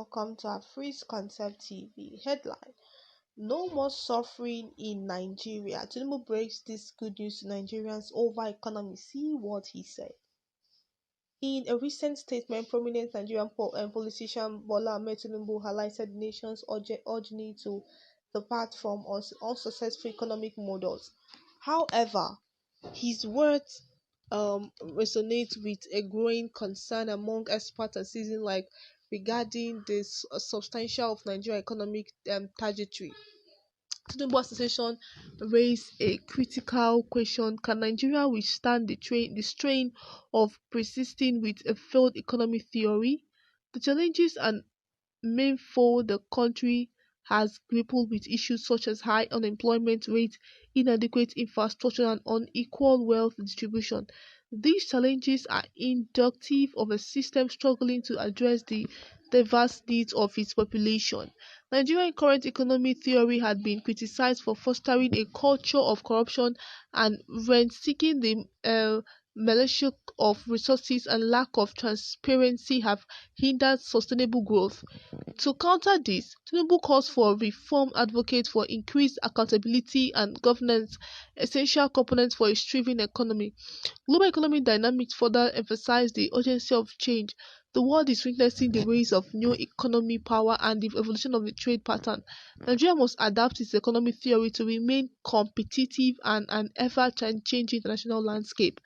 welcome to our Freeze Concept TV. Headline: No more suffering in Nigeria. Tinubu breaks this good news to Nigerians over economy. See what he said. In a recent statement, prominent Nigerian politician Bola Ahmed Tinubu highlighted the nation's urging to depart from unsuccessful economic models. However, his words resonate with a growing concern among experts and citizens like regarding this substantial of Nigeria economic trajectory. Tinubu Association raised a critical question: Can Nigeria withstand the strain of persisting with a failed economic theory? The challenges and meaningful the country has grappled with issues such as high unemployment rate, inadequate infrastructure, and unequal wealth distribution. These challenges are indicative of a system struggling to address the diverse needs of its population. Nigerian current economic theory had been criticized for fostering a culture of corruption and rent-seeking. The malicious of resources and lack of transparency have hindered sustainable growth. To counter this, Tinubu calls for reform, advocates for increased accountability and governance, essential components for a thriving economy. Global economic dynamics further emphasize the urgency of change. The world is witnessing the rise of new economy power and the evolution of the trade pattern. Nigeria must adapt its economic theory to remain competitive and an ever-changing international landscape.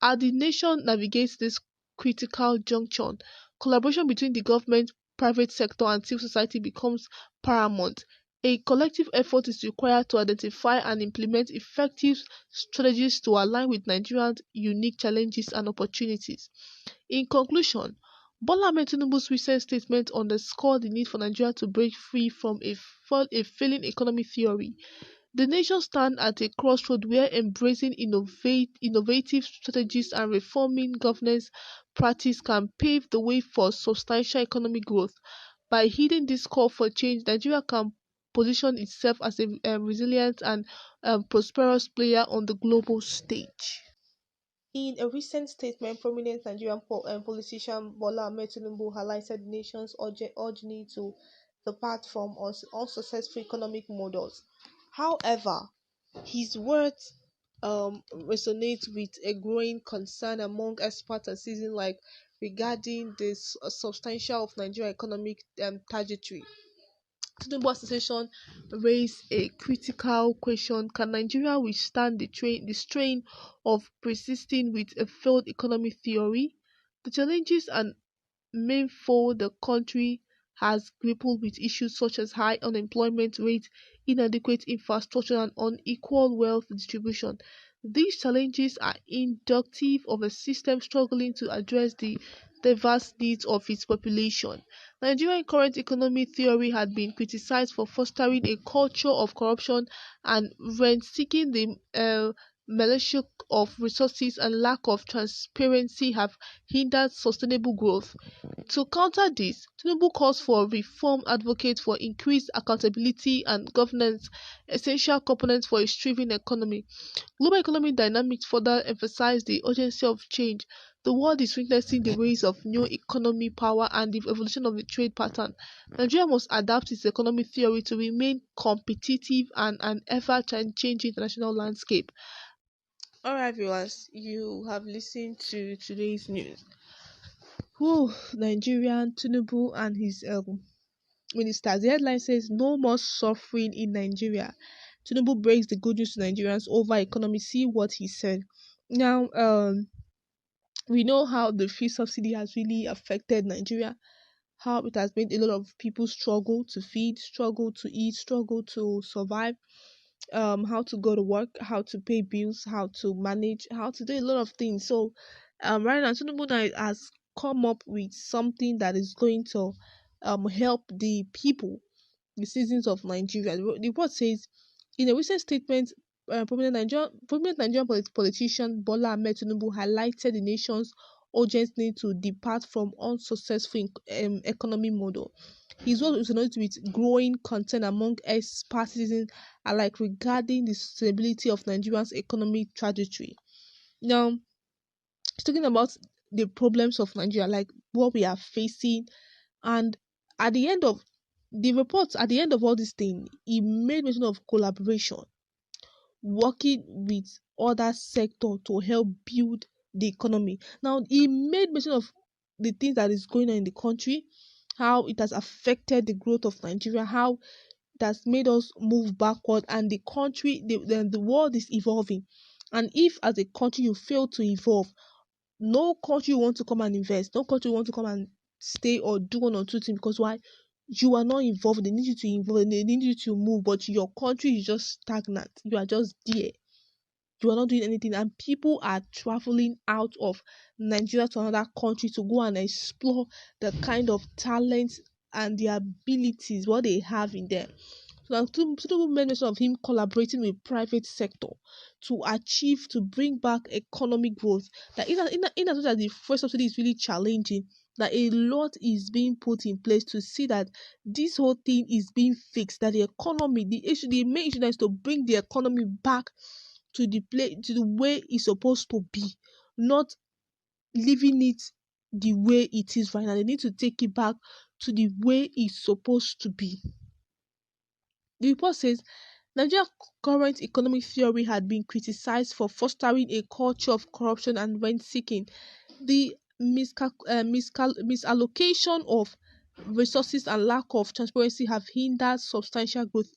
As the nation navigates this critical junction, collaboration between the government, private sector, and civil society becomes paramount. A collective effort is required to identify and implement effective strategies to align with Nigeria's unique challenges and opportunities. In conclusion, Bola Ahmed Tinubu's recent statement underscored the need for Nigeria to break free from a failing economic theory. The nation stands at a crossroad where embracing innovative strategies and reforming governance practice can pave the way for substantial economic growth. By heeding this call for change, Nigeria can position itself as a resilient and prosperous player on the global stage. In a recent statement, prominent Nigerian politician Bola Ahmed Tinubu highlighted the nation's urging to depart from unsuccessful economic models. However, his words resonate with a growing concern among experts and citizens like regarding this substantial of Nigeria economic trajectory. Tinubu Association raised a critical question: Can Nigeria withstand the strain of persisting with a failed economic theory? The challenges and meaningful the country has grappled with issues such as high unemployment rate, inadequate infrastructure, and unequal wealth distribution. These challenges are indicative of a system struggling to address the diverse needs of its population. Nigerian current economic theory had been criticized for fostering a culture of corruption and rent-seeking. The malicious of resources and lack of transparency have hindered sustainable growth. To counter this, Tinubu calls for reform, advocates for increased accountability and governance, essential components for a thriving economy. Global economic dynamics further emphasize the urgency of change. The world is witnessing the rise of new economy power and the evolution of the trade pattern. Nigeria must adapt its economic theory to remain competitive and an ever-changing international landscape. Alright, viewers, you have listened to today's news. Nigerian Tinubu and his ministers. The headline says no more suffering in Nigeria. Tinubu breaks the good news to Nigerians over economy. See what he said. Now, we know how the free subsidy has really affected Nigeria. How it has made a lot of people struggle to feed, struggle to eat, struggle to survive. How to go to work, how to pay bills, how to manage, how to do a lot of things. So, right now, Tinubu now has come up with something that is going to help the people, the citizens of Nigeria. The report says, in a recent statement, prominent Nigerian politician Bola Ahmed Tinubu highlighted the nation's urgent need to depart from unsuccessful economy model. His work resonates with growing concern among experts, citizens alike regarding the sustainability of Nigeria's economic trajectory. Now, talking about the problems of Nigeria, like what we are facing, and At the end of the reports, at the end of all this thing, he made mention of collaboration, working with other sector to help build the economy. Now, he made mention of the things that is going on in the country, how it has affected the growth of Nigeria, how it has made us move backward, and the country, the world is evolving. And if as a country you fail to evolve, no country want to come and invest, no country want to come and stay or do one or two things, because why? You are not involved. They need you to involve, they need you to move, but your country is just stagnant. You are just there. You are not doing anything, and people are traveling out of Nigeria to another country to go and explore the kind of talents and the abilities what they have in them. So now Tinubu made mention of him collaborating with private sector to achieve, to bring back economic growth. That in as much as the first subsidy is really challenging, that a lot is being put in place to see that this whole thing is being fixed. That the economy, the main issue is to bring the economy back to the way it's supposed to be, not leaving it the way it is right now. They need to take it back to the way it's supposed to be. The report says Nigeria's current economic theory had been criticized for fostering a culture of corruption and rent seeking. The misallocation of resources and lack of transparency have hindered substantial growth.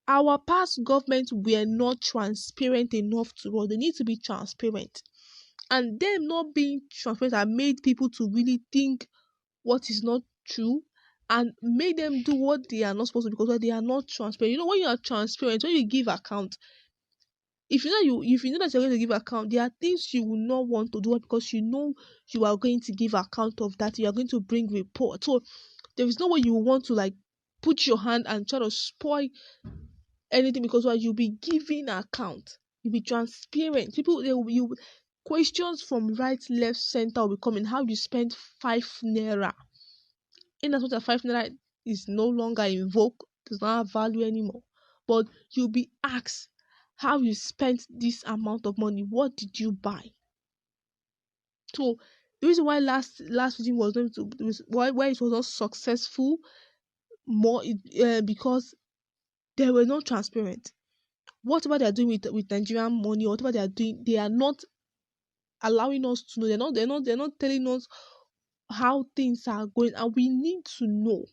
Our past governments were not transparent enough to us. They need to be transparent. And them not being transparent have made people to really think what is not true, and made them do what they are not supposed to, because they are not transparent. You know, when you are transparent, when you give account, if you know that you're going to give account, there are things you will not want to do, because you know you are going to give account of that. You are going to bring report. So there is no way you want to like put your hand and try to spoil anything, because you'll be giving account. You'll be transparent. People, you questions from right, left, center will be coming. How you spend 5 naira? In as much as 5 naira is no longer in vogue, does not have value anymore. But you'll be asked how you spent this amount of money. What did you buy? So the reason why last video was going to why it was not successful more because they were not transparent. Whatever they are doing with Nigerian money, or whatever they are doing, they are not allowing us to know. They're not telling us how things are going, and we need to know.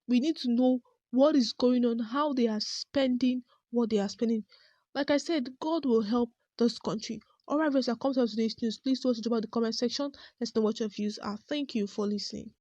We need to know what is going on, how they are spending what they are spending. Like I said, God will help this country. Alright, viewers, I come to today's news. Please do us about the comment section. Let's know what your views are. Thank you for listening.